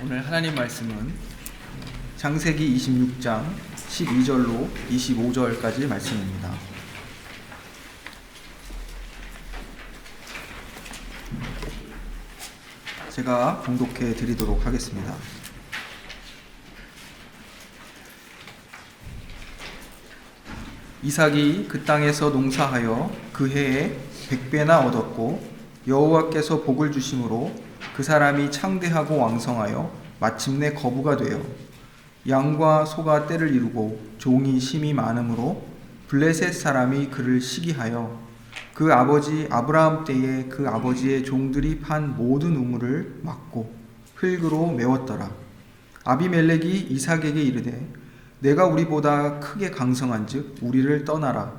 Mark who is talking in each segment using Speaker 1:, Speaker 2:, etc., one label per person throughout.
Speaker 1: 오늘 하나님 말씀은 창세기 26장 12절로 25절까지 말씀입니다. 제가 봉독해 드리도록 하겠습니다. 이삭이 그 땅에서 농사하여 그 해에 100배나 얻었고 여호와께서 복을 주심으로 그 사람이 창대하고 왕성하여 마침내 거부가 되어 양과 소가 떼를 이루고 종이 심이 많으므로 블레셋 사람이 그를 시기하여 그 아버지 아브라함 때에 그 아버지의 종들이 판 모든 우물을 막고 흙으로 메웠더라. 아비멜렉이 이삭에게 이르되 내가 우리보다 크게 강성한즉 우리를 떠나라.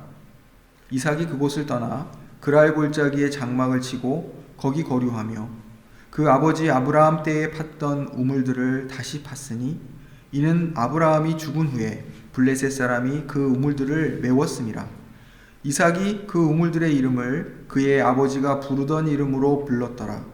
Speaker 1: 이삭이 그곳을 떠나 그랄 골짜기에 장막을 치고 거기 거류하며 그 아버지 아브라함 때에 팠던 우물들을 다시 팠으니 이는 아브라함이 죽은 후에 블레셋 사람이 그 우물들을 메웠음이라. 이삭이 그 우물들의 이름을 그의 아버지가 부르던 이름으로 불렀더라.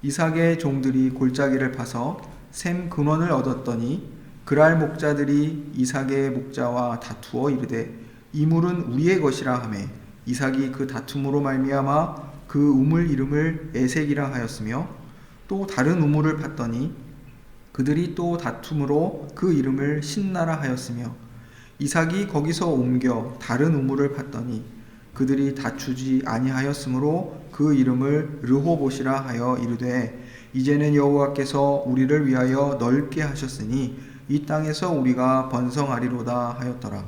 Speaker 1: 이삭의 종들이 골짜기를 파서 샘 근원을 얻었더니 그랄 목자들이 이삭의 목자와 다투어 이르되 이 물은 우리의 것이라 하매 이삭이 그 다툼으로 말미암아 그 우물 이름을 에색이라 하였으며 또 다른 우물을 팠더니 그들이 또 다툼으로 그 이름을 신나라 하였으며 이삭이 거기서 옮겨 다른 우물을 팠더니 그들이 다투지 아니하였으므로 그 이름을 르호봇이라 하여 이르되 이제는 여호와께서 우리를 위하여 넓게 하셨으니 이 땅에서 우리가 번성하리로다 하였더라.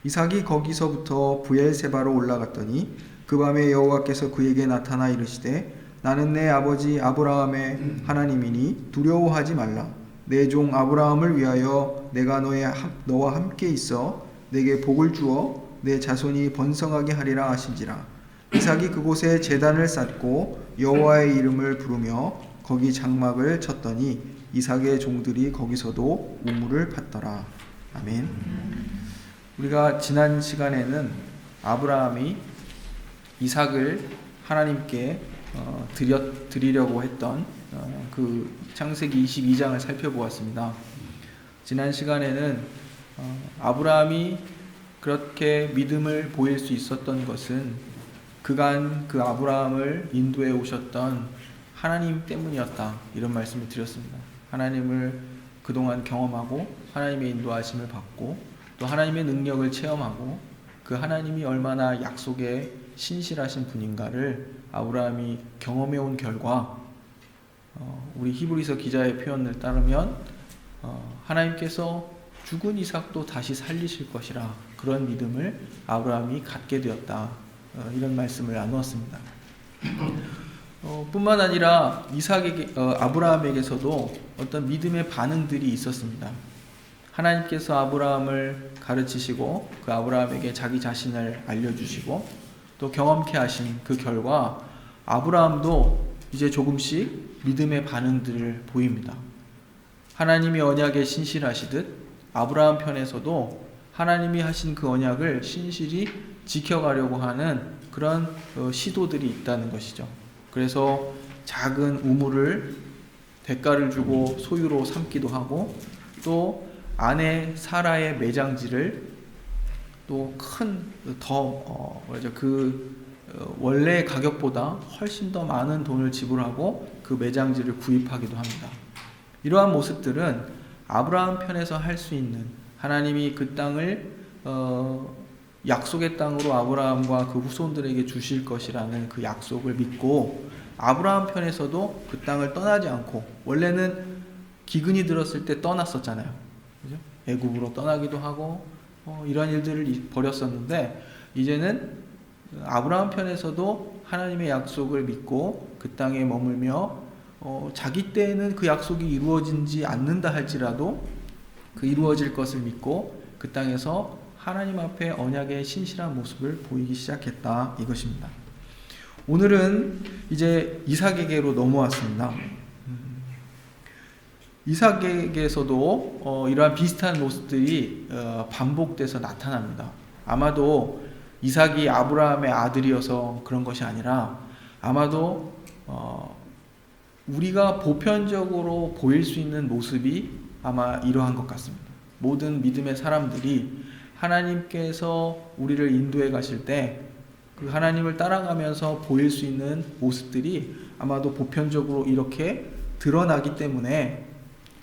Speaker 1: 이삭이 거기서부터 브엘세바로 올라갔더니 그 밤에 여호와께서 그에게 나타나 이르시되 나는 내 아버지 아브라함의 하나님이니 두려워하지 말라. 내 종 아브라함을 위하여 내가 너와 함께 있어 내게 복을 주어 내 자손이 번성하게 하리라 하신지라. 이삭이 그곳에 제단을 쌓고 여호와의 이름을 부르며 거기 장막을 쳤더니 이삭의 종들이 거기서도 우물을 팠더라. 아멘. 우리가 지난 시간에는 아브라함이 이삭을 하나님께 드리려고 했던 그 창세기 22장을 살펴보았습니다. 지난 시간에는 아브라함이 그렇게 믿음을 보일 수 있었던 것은 그간 그 아브라함을 인도해 오셨던 하나님 때문이었다, 이런 말씀을 드렸습니다. 하나님을 그동안 경험하고 하나님의 인도하심을 받고 또 하나님의 능력을 체험하고 그 하나님이 얼마나 약속에 신실하신 분인가를 아브라함이 경험해 온 결과 우리 히브리서 기자의 표현을 따르면 하나님께서 죽은 이삭도 다시 살리실 것이라 그런 믿음을 아브라함이 갖게 되었다, 이런 말씀을 나누었습니다. 뿐만 아니라 아브라함에게서도 어떤 믿음의 반응들이 있었습니다. 하나님께서 아브라함을 가르치시고 그 아브라함에게 자기 자신을 알려주시고 또 경험케 하신 그 결과 아브라함도 이제 조금씩 믿음의 반응들을 보입니다. 하나님이 언약에 신실하시듯 아브라함 편에서도 하나님이 하신 그 언약을 신실히 지켜가려고 하는 그런 시도들이 있다는 것이죠. 그래서 작은 우물을 대가를 주고 소유로 삼기도 하고 또 아내 사라의 매장지를 또 원래 가격보다 훨씬 더 많은 돈을 지불하고 그 매장지를 구입하기도 합니다. 이러한 모습들은 아브라함 편에서 할 수 있는, 하나님이 그 땅을 약속의 땅으로 아브라함과 그 후손들에게 주실 것이라는 그 약속을 믿고 아브라함 편에서도 그 땅을 떠나지 않고, 원래는 기근이 들었을 때 떠났었잖아요. 그죠? 애굽으로 떠나기도 하고 이런 일들을 벌였었는데 이제는 아브라함 편에서도 하나님의 약속을 믿고 그 땅에 머물며 자기 때에는 그 약속이 이루어지지 않는다 할지라도 그 이루어질 것을 믿고 그 땅에서 하나님 앞에 언약의 신실한 모습을 보이기 시작했다, 이것입니다. 오늘은 이제 이삭에게로 넘어왔습니다. 이삭에게서도 이러한 비슷한 모습들이 반복돼서 나타납니다. 아마도 이삭이 아브라함의 아들이어서 그런 것이 아니라 아마도 우리가 보편적으로 보일 수 있는 모습이 아마 이러한 것 같습니다. 모든 믿음의 사람들이 하나님께서 우리를 인도해 가실 때 그 하나님을 따라가면서 보일 수 있는 모습들이 아마도 보편적으로 이렇게 드러나기 때문에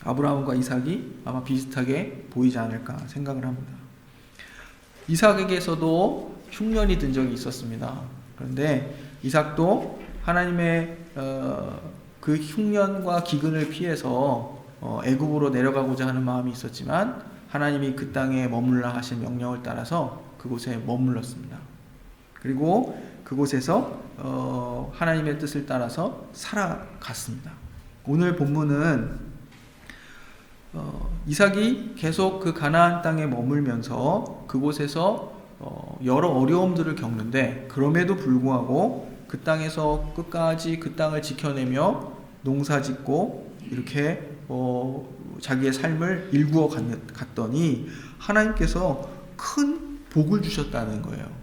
Speaker 1: 아브라함과 이삭이 아마 비슷하게 보이지 않을까 생각을 합니다. 이삭에게서도 흉년이 든 적이 있었습니다. 그런데 이삭도 하나님의 그 흉년과 기근을 피해서 애굽으로 내려가고자 하는 마음이 있었지만 하나님이 그 땅에 머물라 하신 명령을 따라서 그곳에 머물렀습니다. 그리고 그곳에서 하나님의 뜻을 따라서 살아갔습니다. 오늘 본문은 이삭이 계속 그 가나안 땅에 머물면서 그곳에서 여러 어려움들을 겪는데 그럼에도 불구하고 그 땅에서 끝까지 그 땅을 지켜내며 농사짓고 이렇게 자기의 삶을 일구어 갔더니 하나님께서 큰 복을 주셨다는 거예요.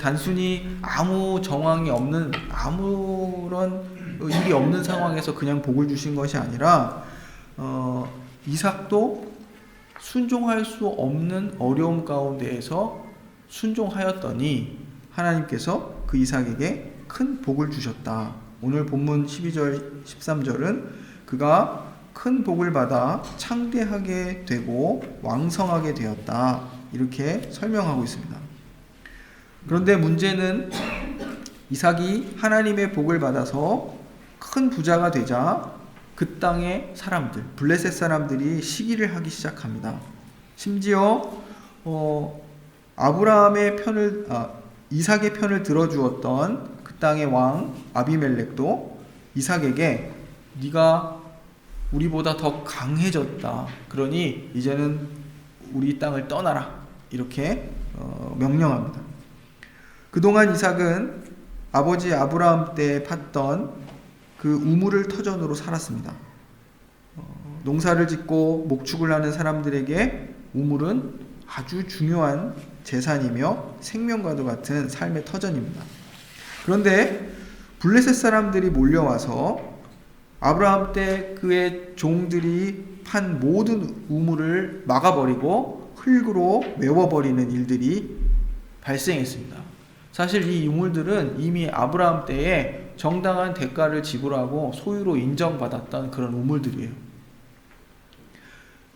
Speaker 1: 단순히 아무 정황이 없는 아무런 일이 없는 상황에서 그냥 복을 주신 것이 아니라 이삭도 순종할 수 없는 어려움 가운데에서 순종하였더니 하나님께서 그 이삭에게 큰 복을 주셨다. 오늘 본문 12절 13절은 그가 큰 복을 받아 창대하게 되고 왕성하게 되었다. 이렇게 설명하고 있습니다. 그런데 문제는 이삭이 하나님의 복을 받아서 큰 부자가 되자 그 땅의 사람들, 블레셋 사람들이 시기를 하기 시작합니다. 심지어 이삭의 편을 들어주었던 그 땅의 왕 아비멜렉도 이삭에게 네가 우리보다 더 강해졌다. 그러니 이제는 우리 땅을 떠나라. 이렇게 명령합니다. 그동안 이삭은 아버지 아브라함 때 팠던 그 우물을 터전으로 살았습니다. 농사를 짓고 목축을 하는 사람들에게 우물은 아주 중요한 재산이며 생명과도 같은 삶의 터전입니다. 그런데 블레셋 사람들이 몰려와서 아브라함 때 그의 종들이 판 모든 우물을 막아버리고 흙으로 메워버리는 일들이 발생했습니다. 사실 이 우물들은 이미 아브라함 때에 정당한 대가를 지불하고 소유로 인정받았던 그런 우물들이에요.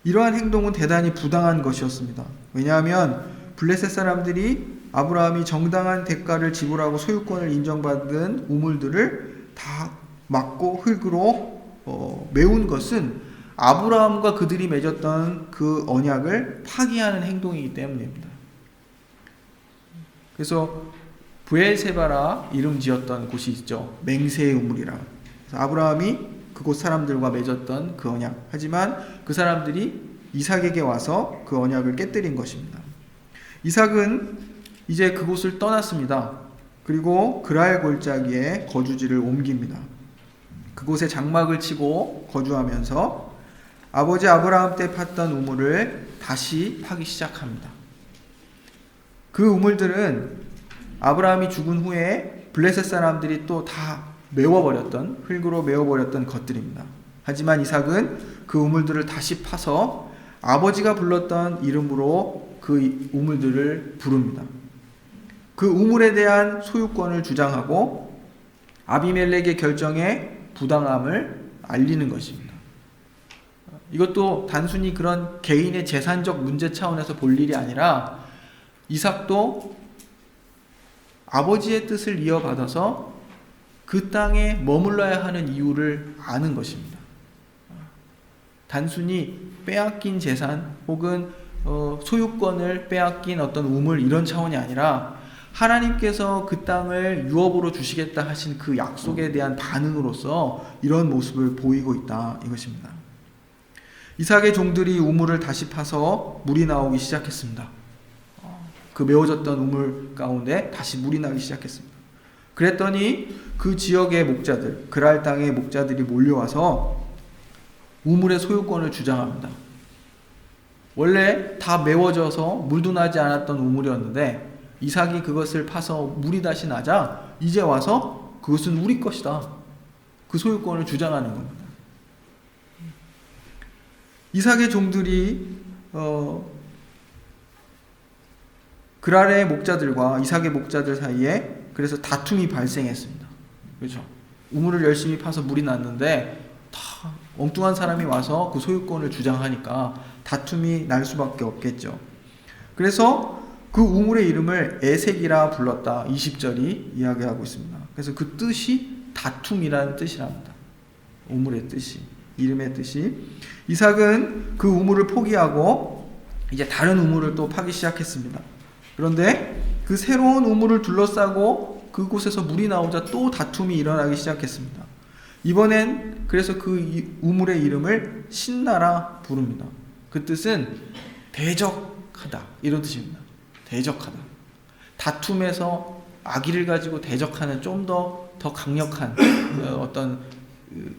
Speaker 1: 이러한 행동은 대단히 부당한 것이었습니다. 왜냐하면 블레셋 사람들이 아브라함이 정당한 대가를 지불하고 소유권을 인정받은 우물들을 다 막고 흙으로 메운 것은 아브라함과 그들이 맺었던 그 언약을 파기하는 행동이기 때문입니다. 그래서 브엘세바라 이름 지었던 곳이 있죠. 맹세의 우물이라. 아브라함이 그곳 사람들과 맺었던 그 언약. 하지만 그 사람들이 이삭에게 와서 그 언약을 깨뜨린 것입니다. 이삭은 이제 그곳을 떠났습니다. 그리고 그랄 골짜기에 거주지를 옮깁니다. 그곳에 장막을 치고 거주하면서 아버지 아브라함 때 팠던 우물을 다시 파기 시작합니다. 그 우물들은 아브라함이 죽은 후에 블레셋 사람들이 또 다 메워버렸던, 흙으로 메워버렸던 것들입니다. 하지만 이삭은 그 우물들을 다시 파서 아버지가 불렀던 이름으로 그 우물들을 부릅니다. 그 우물에 대한 소유권을 주장하고 아비멜렉의 결정에 부당함을 알리는 것입니다. 이것도 단순히 그런 개인의 재산적 문제 차원에서 볼 일이 아니라 이삭도 아버지의 뜻을 이어받아서 그 땅에 머물러야 하는 이유를 아는 것입니다. 단순히 빼앗긴 재산 혹은 소유권을 빼앗긴 어떤 우물 이런 차원이 아니라 하나님께서 그 땅을 유업으로 주시겠다 하신 그 약속에 대한 반응으로서 이런 모습을 보이고 있다 이것입니다. 이삭의 종들이 우물을 다시 파서 물이 나오기 시작했습니다. 그 메워졌던 우물 가운데 다시 물이 나기 시작했습니다. 그랬더니 그 지역의 목자들, 그랄 땅의 목자들이 몰려와서 우물의 소유권을 주장합니다. 원래 다 메워져서 물도 나지 않았던 우물이었는데 이삭이 그것을 파서 물이 다시 나자 이제 와서 그것은 우리 것이다. 그 소유권을 주장하는 겁니다. 이삭의 종들이 그랄의 목자들과 이삭의 목자들 사이에 그래서 다툼이 발생했습니다. 그렇죠? 우물을 열심히 파서 물이 났는데 다 엉뚱한 사람이 와서 그 소유권을 주장하니까 다툼이 날 수밖에 없겠죠. 그래서 그 우물의 이름을 에색이라 불렀다. 20절이 이야기하고 있습니다. 그래서 그 뜻이 다툼이라는 뜻이랍니다. 우물의 뜻이, 이름의 뜻이. 이삭은 그 우물을 포기하고 이제 다른 우물을 또 파기 시작했습니다. 그런데 그 새로운 우물을 둘러싸고 그곳에서 물이 나오자 또 다툼이 일어나기 시작했습니다. 이번엔 그래서 그 우물의 이름을 신나라 부릅니다. 그 뜻은 대적하다 이런 뜻입니다. 대적하다. 다툼에서 악의를 가지고 대적하는 좀 더 강력한 어떤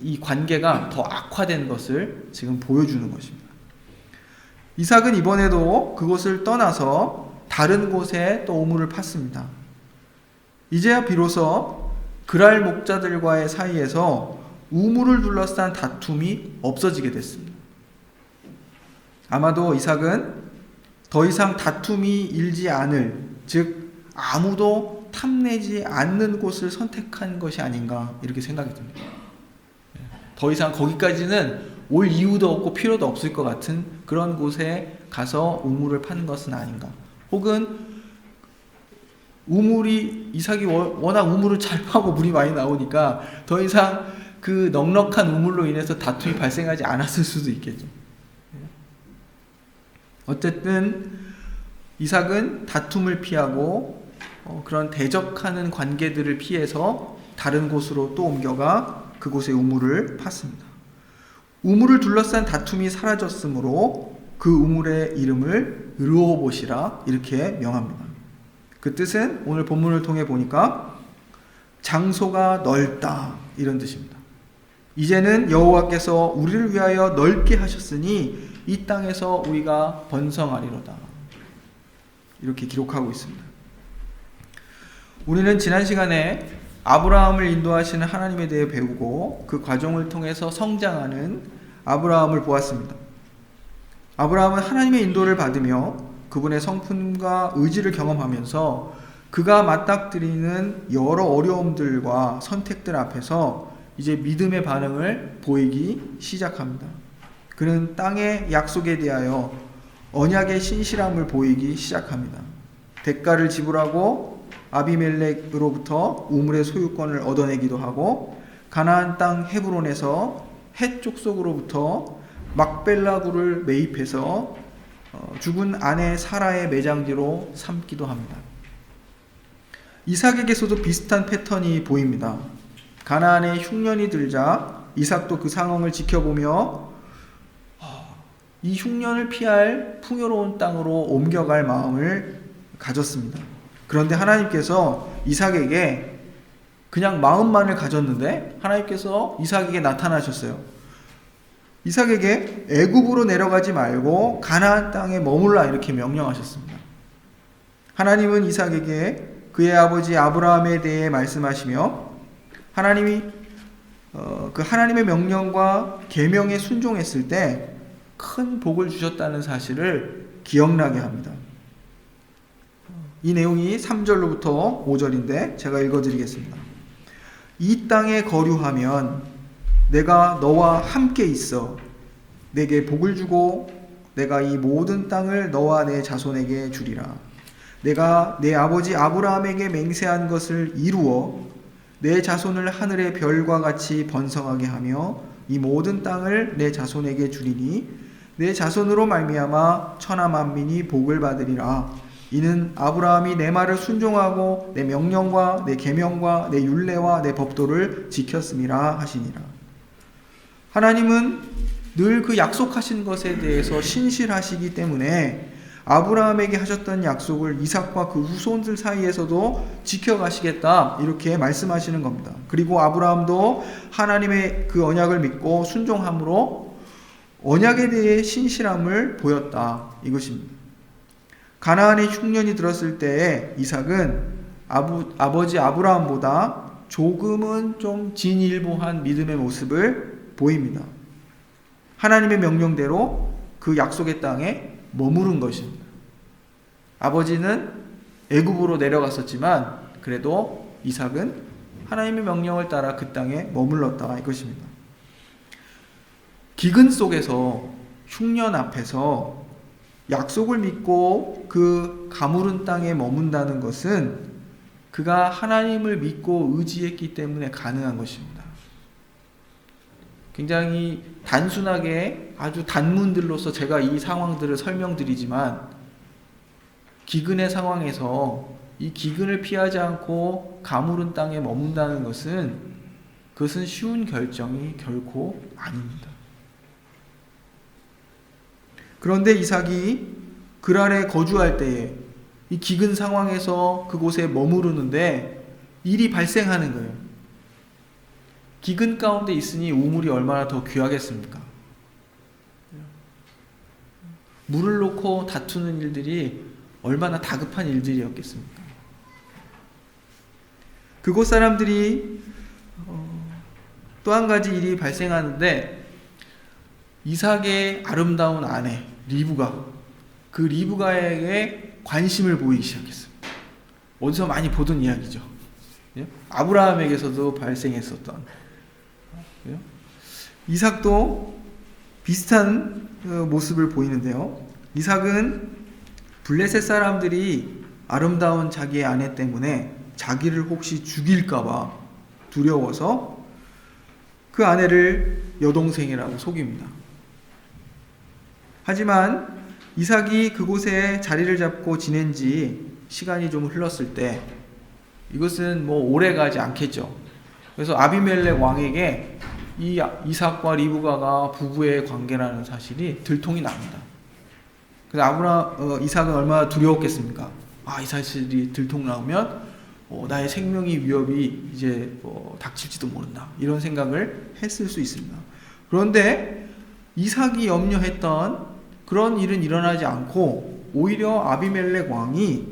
Speaker 1: 이 관계가 더 악화된 것을 지금 보여주는 것입니다. 이삭은 이번에도 그곳을 떠나서 다른 곳에 또 우물을 팠습니다. 이제야 비로소 그랄 목자들과의 사이에서 우물을 둘러싼 다툼이 없어지게 됐습니다. 아마도 이삭은 더 이상 다툼이 일지 않을, 즉 아무도 탐내지 않는 곳을 선택한 것이 아닌가 이렇게 생각이 듭니다. 더 이상 거기까지는 올 이유도 없고 필요도 없을 것 같은 그런 곳에 가서 우물을 파는 것은 아닌가. 혹은 이삭이 워낙 우물을 잘 파고 물이 많이 나오니까 더 이상 그 넉넉한 우물로 인해서 다툼이 발생하지 않았을 수도 있겠죠. 어쨌든 이삭은 다툼을 피하고 그런 대적하는 관계들을 피해서 다른 곳으로 또 옮겨가 그곳에 우물을 팠습니다. 우물을 둘러싼 다툼이 사라졌으므로 그 우물의 이름을 르호봇이라 이렇게 명합니다. 그 뜻은 오늘 본문을 통해 보니까 장소가 넓다 이런 뜻입니다. 이제는 여호와께서 우리를 위하여 넓게 하셨으니 이 땅에서 우리가 번성하리로다 이렇게 기록하고 있습니다. 우리는 지난 시간에 아브라함을 인도하시는 하나님에 대해 배우고 그 과정을 통해서 성장하는 아브라함을 보았습니다. 아브라함은 하나님의 인도를 받으며 그분의 성품과 의지를 경험하면서 그가 맞닥뜨리는 여러 어려움들과 선택들 앞에서 이제 믿음의 반응을 보이기 시작합니다. 그는 땅의 약속에 대하여 언약의 신실함을 보이기 시작합니다. 대가를 지불하고 아비멜렉으로부터 우물의 소유권을 얻어내기도 하고 가나안 땅 헤브론에서 헷 족속으로부터 막벨라굴을 매입해서 죽은 아내 사라의 매장지로 삼기도 합니다. 이삭에게서도 비슷한 패턴이 보입니다. 가나안에 흉년이 들자 이삭도 그 상황을 지켜보며 이 흉년을 피할 풍요로운 땅으로 옮겨갈 마음을 가졌습니다. 그런데 하나님께서 이삭에게 그냥 마음만을 가졌는데 하나님께서 이삭에게 나타나셨어요. 이삭에게 애굽으로 내려가지 말고 가나안 땅에 머물라 이렇게 명령하셨습니다. 하나님은 이삭에게 그의 아버지 아브라함에 대해 말씀하시며 하나님이 그 하나님의 명령과 계명에 순종했을 때 큰 복을 주셨다는 사실을 기억나게 합니다. 이 내용이 3절로부터 5절인데 제가 읽어드리겠습니다. 이 땅에 거류하면 내가 너와 함께 있어 내게 복을 주고 내가 이 모든 땅을 너와 내 자손에게 주리라. 내가 내 아버지 아브라함에게 맹세한 것을 이루어 내 자손을 하늘의 별과 같이 번성하게 하며 이 모든 땅을 내 자손에게 주리니 내 자손으로 말미암아 천하 만민이 복을 받으리라. 이는 아브라함이 내 말을 순종하고 내 명령과 내 계명과 내 율례와 내 법도를 지켰음이라 하시니라. 하나님은 늘 그 약속하신 것에 대해서 신실하시기 때문에 아브라함에게 하셨던 약속을 이삭과 그 후손들 사이에서도 지켜가시겠다 이렇게 말씀하시는 겁니다. 그리고 아브라함도 하나님의 그 언약을 믿고 순종함으로 언약에 대해 신실함을 보였다 이것입니다. 가나안의 흉년이 들었을 때에 이삭은 아버지 아브라함보다 조금은 좀 진일보한 믿음의 모습을 보입니다. 하나님의 명령대로 그 약속의 땅에 머무른 것입니다. 아버지는 애굽으로 내려갔었지만 그래도 이삭은 하나님의 명령을 따라 그 땅에 머물렀다 이것입니다. 기근 속에서 흉년 앞에서 약속을 믿고 그 가물은 땅에 머문다는 것은 그가 하나님을 믿고 의지했기 때문에 가능한 것입니다. 굉장히 단순하게 아주 단문들로서 제가 이 상황들을 설명드리지만 기근의 상황에서 이 기근을 피하지 않고 가물은 땅에 머문다는 그것은 쉬운 결정이 결코 아닙니다. 그런데 이삭이 그랄에 거주할 때에 이 기근 상황에서 그곳에 머무르는데 일이 발생하는 거예요. 기근 가운데 있으니 우물이 얼마나 더 귀하겠습니까? 물을 놓고 다투는 일들이 얼마나 다급한 일들이었겠습니까? 그곳 사람들이 또 한 가지 일이 발생하는데 이삭의 아름다운 아내 리브가 그 리브가에게 관심을 보이기 시작했습니다. 어디서 많이 보던 이야기죠. 아브라함에게서도 발생했었던 이삭도 비슷한 모습을 보이는데요. 이삭은 블레셋 사람들이 아름다운 자기의 아내 때문에 자기를 혹시 죽일까봐 두려워서 그 아내를 여동생이라고 속입니다. 하지만 이삭이 그곳에 자리를 잡고 지낸 지 시간이 좀 흘렀을 때 이것은 오래 가지 않겠죠. 그래서 아비멜렉 왕에게 이 이삭과 리브가가 부부의 관계라는 사실이 들통이 납니다. 그래서 이삭은 얼마나 두려웠겠습니까? 이 사실이 들통나오면 나의 생명의 위협이 이제 닥칠지도 모른다. 이런 생각을 했을 수 있습니다. 그런데 이삭이 염려했던 그런 일은 일어나지 않고 오히려 아비멜렉 왕이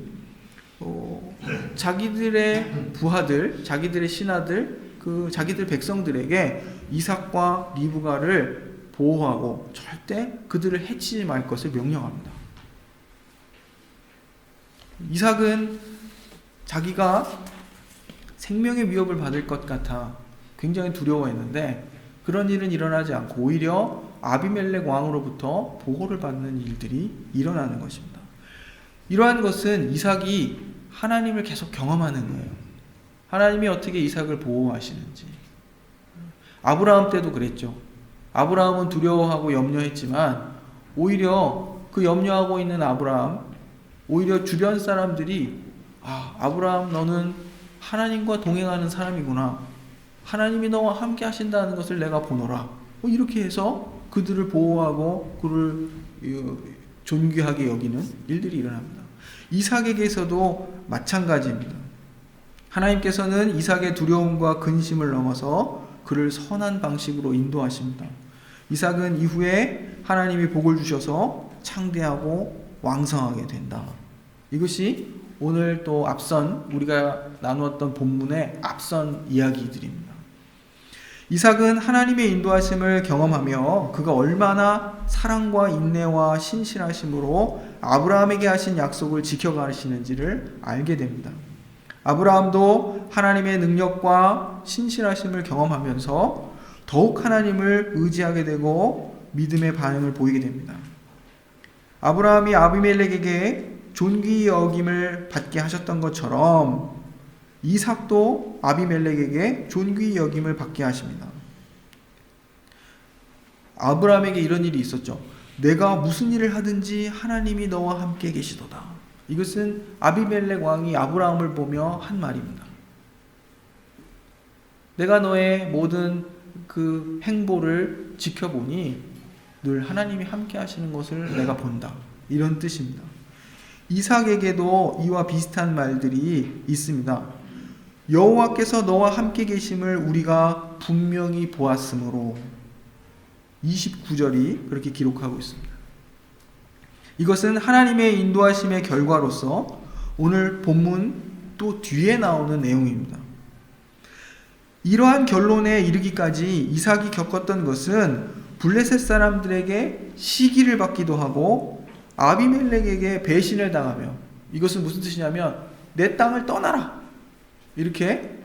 Speaker 1: 자기들의 부하들, 자기들의 신하들, 자기들 백성들에게 이삭과 리브가를 보호하고 절대 그들을 해치지 말 것을 명령합니다. 이삭은 자기가 생명의 위협을 받을 것 같아 굉장히 두려워했는데 그런 일은 일어나지 않고 오히려 아비멜렉 왕으로부터 보호를 받는 일들이 일어나는 것입니다. 이러한 것은 이삭이 하나님을 계속 경험하는 거예요. 하나님이 어떻게 이삭을 보호하시는지. 아브라함 때도 그랬죠. 아브라함은 두려워하고 염려했지만 오히려 그 염려하고 있는 아브라함, 오히려 주변 사람들이 아브라함 너는 하나님과 동행하는 사람이구나. 하나님이 너와 함께 하신다는 것을 내가 보노라. 이렇게 해서 그들을 보호하고 그를 존귀하게 여기는 일들이 일어납니다. 이삭에게서도 마찬가지입니다. 하나님께서는 이삭의 두려움과 근심을 넘어서 그를 선한 방식으로 인도하십니다. 이삭은 이후에 하나님이 복을 주셔서 창대하고 왕성하게 된다. 이것이 오늘 또 앞선 우리가 나누었던 본문의 앞선 이야기들입니다. 이삭은 하나님의 인도하심을 경험하며 그가 얼마나 사랑과 인내와 신실하심으로 아브라함에게 하신 약속을 지켜가시는지를 알게 됩니다. 아브라함도 하나님의 능력과 신실하심을 경험하면서 더욱 하나님을 의지하게 되고 믿음의 반응을 보이게 됩니다. 아브라함이 아비멜렉에게 존귀 여김을 받게 하셨던 것처럼 이삭도 아비멜렉에게 존귀 여김을 받게 하십니다. 아브라함에게 이런 일이 있었죠. 내가 무슨 일을 하든지 하나님이 너와 함께 계시도다. 이것은 아비멜렉 왕이 아브라함을 보며 한 말입니다. 내가 너의 모든 그 행보를 지켜보니 늘 하나님이 함께 하시는 것을 내가 본다. 이런 뜻입니다. 이삭에게도 이와 비슷한 말들이 있습니다. 여호와께서 너와 함께 계심을 우리가 분명히 보았으므로 29절이 그렇게 기록하고 있습니다. 이것은 하나님의 인도하심의 결과로서 오늘 본문 또 뒤에 나오는 내용입니다. 이러한 결론에 이르기까지 이삭이 겪었던 것은 블레셋 사람들에게 시기를 받기도 하고 아비멜렉에게 배신을 당하며, 이것은 무슨 뜻이냐면 내 땅을 떠나라, 이렇게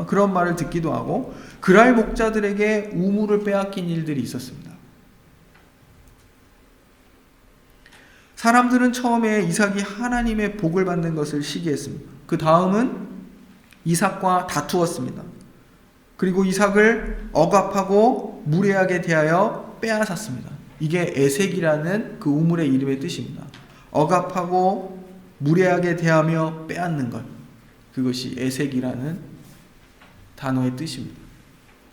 Speaker 1: 그런 말을 듣기도 하고 그랄 목자들에게 우물을 빼앗긴 일들이 있었습니다. 사람들은 처음에 이삭이 하나님의 복을 받는 것을 시기했습니다. 그 다음은 이삭과 다투었습니다. 그리고 이삭을 억압하고 무례하게 대하여 빼앗았습니다. 이게 에색이라는 그 우물의 이름의 뜻입니다. 억압하고 무례하게 대하며 빼앗는 것, 그것이 에색이라는 단어의 뜻입니다.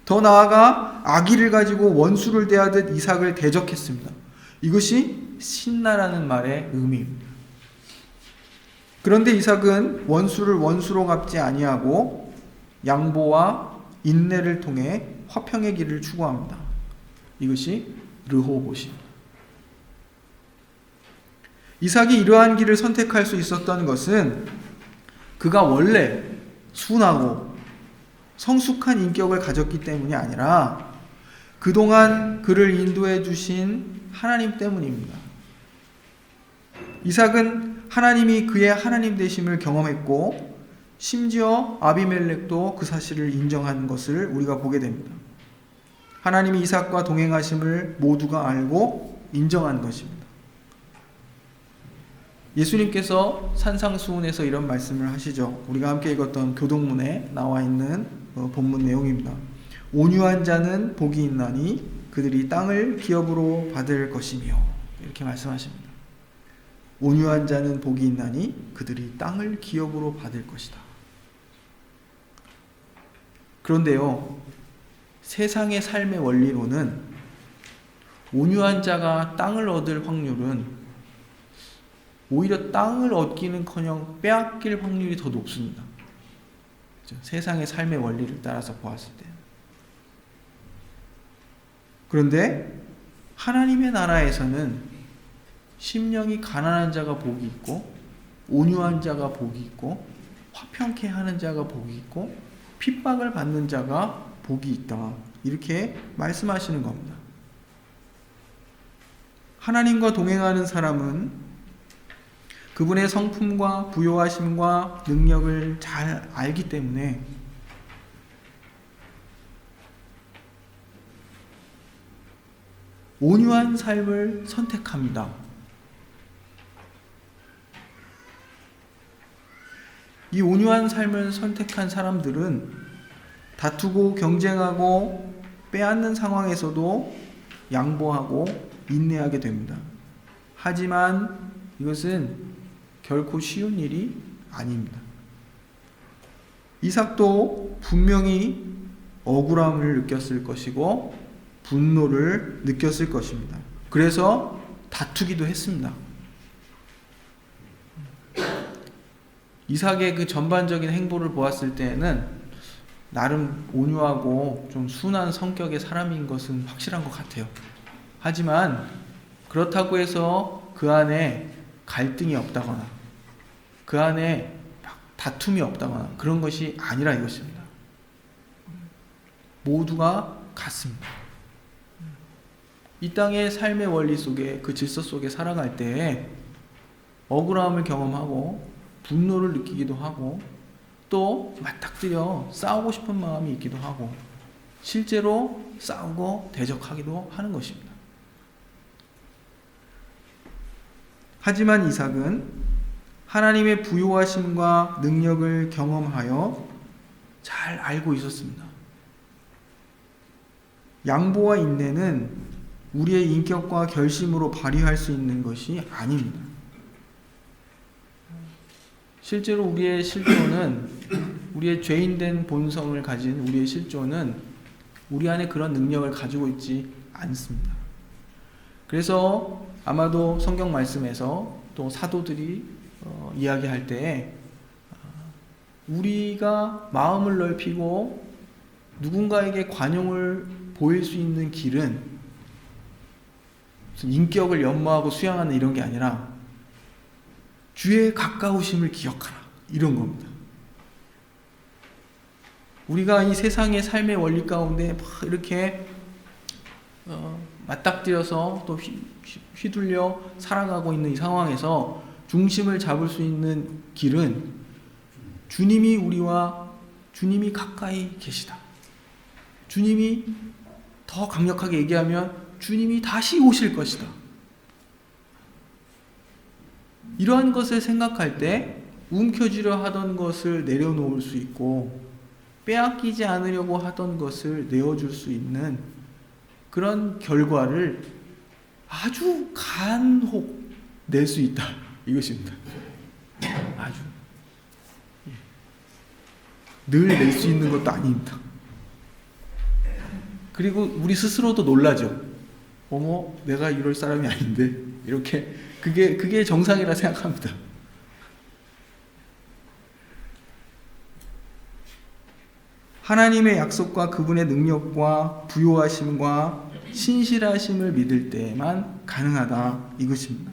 Speaker 1: 더 나아가 아기를 가지고 원수를 대하듯 이삭을 대적했습니다. 이것이 신나라는 말의 의미입니다. 그런데 이삭은 원수를 원수로 갚지 아니하고 양보와 인내를 통해 화평의 길을 추구합니다. 이것이 르호봇입니다. 이삭이 이러한 길을 선택할 수 있었던 것은 그가 원래 순하고 성숙한 인격을 가졌기 때문이 아니라 그동안 그를 인도해 주신 하나님 때문입니다. 이삭은 하나님이 그의 하나님 되심을 경험했고 심지어 아비멜렉도 그 사실을 인정한 것을 우리가 보게 됩니다. 하나님이 이삭과 동행하심을 모두가 알고 인정한 것입니다. 예수님께서 산상수훈에서 이런 말씀을 하시죠. 우리가 함께 읽었던 교동문에 나와 있는 본문 내용입니다. 온유한 자는 복이 있나니 그들이 땅을 기업으로 받을 것이며, 이렇게 말씀하십니다. 온유한 자는 복이 있나니 그들이 땅을 기업으로 받을 것이다. 그런데요, 세상의 삶의 원리로는 온유한 자가 땅을 얻을 확률은 오히려 땅을 얻기는커녕 빼앗길 확률이 더 높습니다. 세상의 삶의 원리를 따라서 보았을 때. 그런데 하나님의 나라에서는 심령이 가난한 자가 복이 있고 온유한 자가 복이 있고 화평케 하는 자가 복이 있고 핍박을 받는 자가 복이 있다, 이렇게 말씀하시는 겁니다. 하나님과 동행하는 사람은 그분의 성품과 부요하심과 능력을 잘 알기 때문에 온유한 삶을 선택합니다. 이 온유한 삶을 선택한 사람들은 다투고 경쟁하고 빼앗는 상황에서도 양보하고 인내하게 됩니다. 하지만 이것은 결코 쉬운 일이 아닙니다. 이삭도 분명히 억울함을 느꼈을 것이고 분노를 느꼈을 것입니다. 그래서 다투기도 했습니다. 이삭의 그 전반적인 행보를 보았을 때에는 나름 온유하고 좀 순한 성격의 사람인 것은 확실한 것 같아요. 하지만 그렇다고 해서 그 안에 갈등이 없다거나 그 안에 다툼이 없다거나 그런 것이 아니라 이것입니다. 모두가 같습니다. 이 땅의 삶의 원리 속에, 그 질서 속에 살아갈 때에 억울함을 경험하고 분노를 느끼기도 하고 또 맞닥뜨려 싸우고 싶은 마음이 있기도 하고 실제로 싸우고 대적하기도 하는 것입니다. 하지만 이삭은 하나님의 부요하심과 능력을 경험하여 잘 알고 있었습니다. 양보와 인내는 우리의 인격과 결심으로 발휘할 수 있는 것이 아닙니다. 실제로 우리의 실존은, 우리의 죄인된 본성을 가진 우리의 실존은 우리 안에 그런 능력을 가지고 있지 않습니다. 그래서 아마도 성경 말씀에서 또 사도들이 이야기할 때에 우리가 마음을 넓히고 누군가에게 관용을 보일 수 있는 길은 무슨 인격을 연모하고 수양하는 이런 게 아니라 주의 가까우심을 기억하라, 이런 겁니다. 우리가 이 세상의 삶의 원리 가운데 막 이렇게 맞닥뜨려서 또 휘둘려 살아가고 있는 이 상황에서 중심을 잡을 수 있는 길은 주님이 가까이 계시다. 주님이 더 강력하게 얘기하면 주님이 다시 오실 것이다. 이러한 것을 생각할 때 움켜쥐려 하던 것을 내려놓을 수 있고 빼앗기지 않으려고 하던 것을 내어줄 수 있는 그런 결과를 아주 간혹 낼 수 있다. 이것입니다. 아주 늘 낼 수 있는 것도 아닙니다. 그리고 우리 스스로도 놀라죠. 어머, 내가 이럴 사람이 아닌데 이렇게 그게 정상이라 생각합니다. 하나님의 약속과 그분의 능력과 부요하심과 신실하심을 믿을 때에만 가능하다 이것입니다.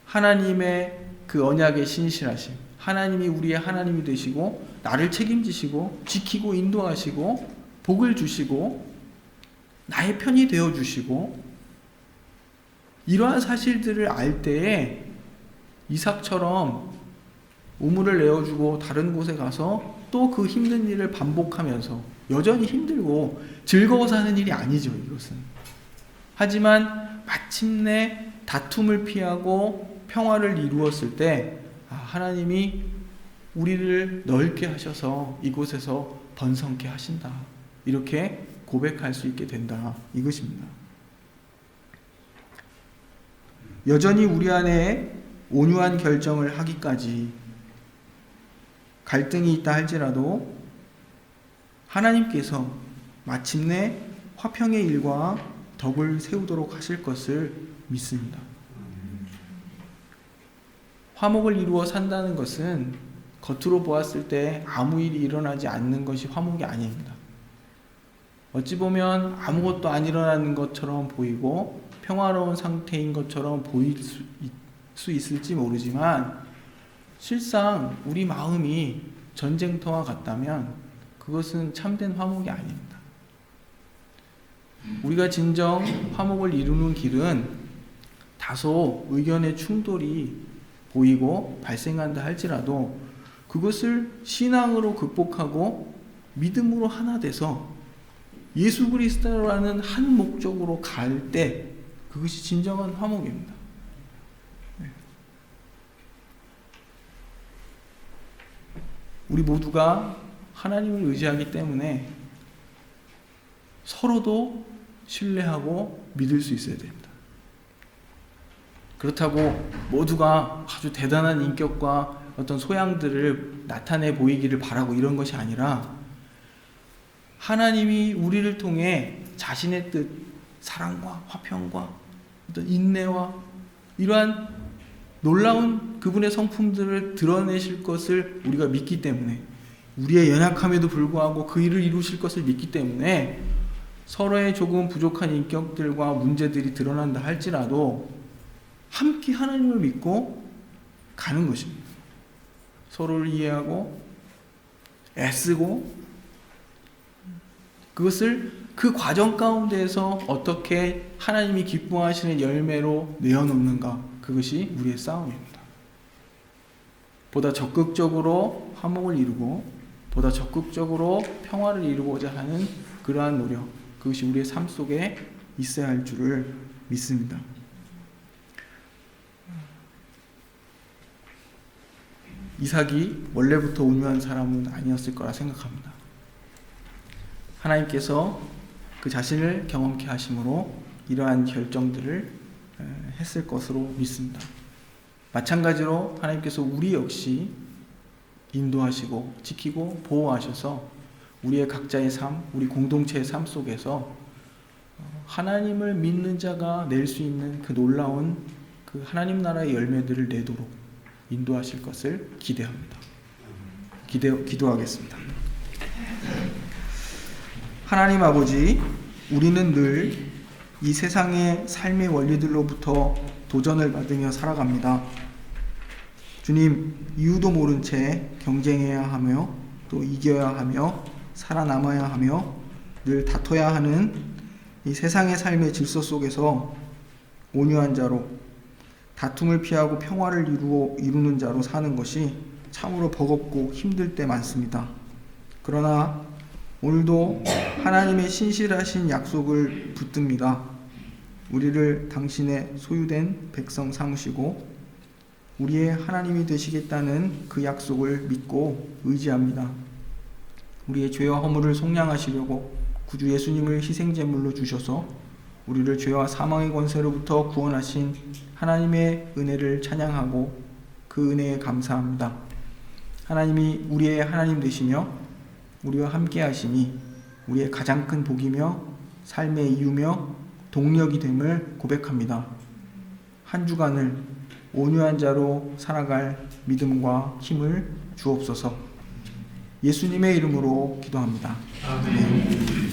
Speaker 1: 하나님의 그 언약의 신실하심, 하나님이 우리의 하나님이 되시고 나를 책임지시고 지키고 인도하시고 복을 주시고 나의 편이 되어 주시고 이러한 사실들을 알 때에 이삭처럼 우물을 내어주고 다른 곳에 가서 또 그 힘든 일을 반복하면서 여전히 힘들고 즐거워서 하는 일이 아니죠, 이것은. 하지만 마침내 다툼을 피하고 평화를 이루었을 때 하나님이 우리를 넓게 하셔서 이곳에서 번성케 하신다. 이렇게 고백할 수 있게 된다. 이것입니다. 여전히 우리 안에 온유한 결정을 하기까지 갈등이 있다 할지라도 하나님께서 마침내 화평의 일과 덕을 세우도록 하실 것을 믿습니다. 화목을 이루어 산다는 것은 겉으로 보았을 때 아무 일이 일어나지 않는 것이 화목이 아닙니다. 어찌 보면 아무것도 안 일어나는 것처럼 보이고 평화로운 상태인 것처럼 보일 수 있을지 모르지만 실상 우리 마음이 전쟁터와 같다면 그것은 참된 화목이 아닙니다. 우리가 진정 화목을 이루는 길은 다소 의견의 충돌이 보이고 발생한다 할지라도 그것을 신앙으로 극복하고 믿음으로 하나 돼서 예수 그리스도라는 한 목적으로 갈 때 그것이 진정한 화목입니다. 우리 모두가 하나님을 의지하기 때문에 서로도 신뢰하고 믿을 수 있어야 됩니다. 그렇다고 모두가 아주 대단한 인격과 어떤 소양들을 나타내 보이기를 바라고 이런 것이 아니라 하나님이 우리를 통해 자신의 뜻, 사랑과 화평과 어떤 인내와 이러한 놀라운 그분의 성품들을 드러내실 것을 우리가 믿기 때문에 우리의 연약함에도 불구하고 그 일을 이루실 것을 믿기 때문에 서로의 조금 부족한 인격들과 문제들이 드러난다 할지라도 함께 하나님을 믿고 가는 것입니다. 서로를 이해하고 애쓰고 그것을 그 과정 가운데에서 어떻게 하나님이 기뻐하시는 열매로 내어놓는가 그것이 우리의 싸움입니다. 보다 적극적으로 화목을 이루고 보다 적극적으로 평화를 이루고자 하는 그러한 노력 그것이 우리의 삶 속에 있어야 할 줄을 믿습니다. 이삭이 원래부터 온유한 사람은 아니었을 거라 생각합니다. 하나님께서 그 자신을 경험케 하심으로 이러한 결정들을 했을 것으로 믿습니다. 마찬가지로 하나님께서 우리 역시 인도하시고 지키고 보호하셔서 우리의 각자의 삶, 우리 공동체의 삶 속에서 하나님을 믿는 자가 낼 수 있는 그 놀라운 그 하나님 나라의 열매들을 내도록 인도하실 것을 기대합니다. 기도하겠습니다. 하나님 아버지, 우리는 늘 이 세상의 삶의 원리들로부터 도전을 받으며 살아갑니다. 주님, 이유도 모른 채 경쟁해야 하며 또 이겨야 하며 살아남아야 하며 늘 다퉈야 하는 이 세상의 삶의 질서 속에서 온유한 자로 다툼을 피하고 평화를 이루는 자로 사는 것이 참으로 버겁고 힘들 때 많습니다. 그러나 오늘도 하나님의 신실하신 약속을 붙듭니다. 우리를 당신의 소유된 백성 삼으시고 우리의 하나님이 되시겠다는 그 약속을 믿고 의지합니다. 우리의 죄와 허물을 속량하시려고 구주 예수님을 희생제물로 주셔서 우리를 죄와 사망의 권세로부터 구원하신 하나님의 은혜를 찬양하고 그 은혜에 감사합니다. 하나님이 우리의 하나님 되시며 우리와 함께 하시니 우리의 가장 큰 복이며 삶의 이유며 동력이 됨을 고백합니다. 한 주간을 온유한 자로 살아갈 믿음과 힘을 주옵소서. 예수님의 이름으로 기도합니다. 아멘.